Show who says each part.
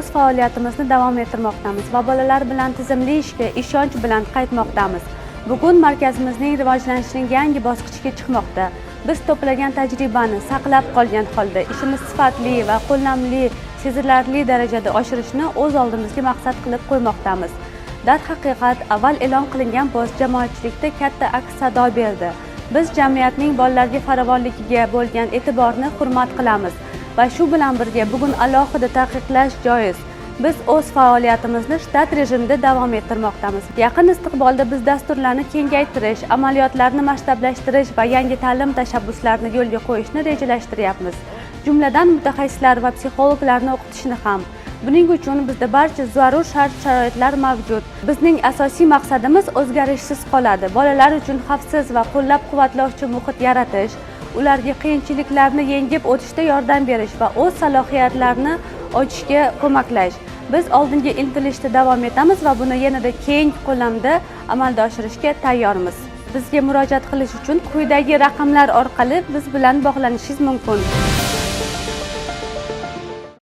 Speaker 1: o'z faoliyatimizni davom ettirmoqdamiz va bolalar bilan tizimli ishga ishonch bilan qaytmoqdamiz. Bugun markazimizning rivojlanishining yangi bosqichiga chiqmoqda. Biz to'plagan tajribani saqlab qolgan holda ishimiz sifatli va qo'llanmali, sezilarli darajada oshirishni o'z oldimizga maqsad qilib qo'ymoqdamiz. Darhaqiqat, avval e'lon qilingan post jamoatchilikda katta aks sado berdi. Biz jamiyatning bolalarga farovonligiga bo'lgan e'tiborni hurmat qilamiz va shu bilan birga bugun alohida taqiqlash joiz. Biz o'z faoliyatimizni shtat rejimida davom ettirmoqdamiz. Yaqin istiqbolda biz dasturlarni kengaytirish, amaliyotlarni masshtablashtirish va yangi ta'lim tashabbuslarini yo'lga qo'yishni rejalashtiryapmiz. Jumladan mutaxassislar va psixologlarni o'qitishni ham. Buning uchun bizda barcha zarur shart-sharoitlar mavjud. Bizning asosiy maqsadimiz o'zgarishsiz qoladi. Bolalar uchun xavfsiz va qo'llab-quvvatlovchi muhit yaratish, ularga qiyinchiliklarni yengib o'tishda yordam berish va o'z salohiyatlarini ochishga ko'maklash. Biz oldinga intilishda davom etamiz va buni yanada keng ko'lamda amalga oshirishga tayyormiz. Bizga murojaat qilish uchun quyidagi raqamlar orqali biz bilan bog'lanishingiz mumkin.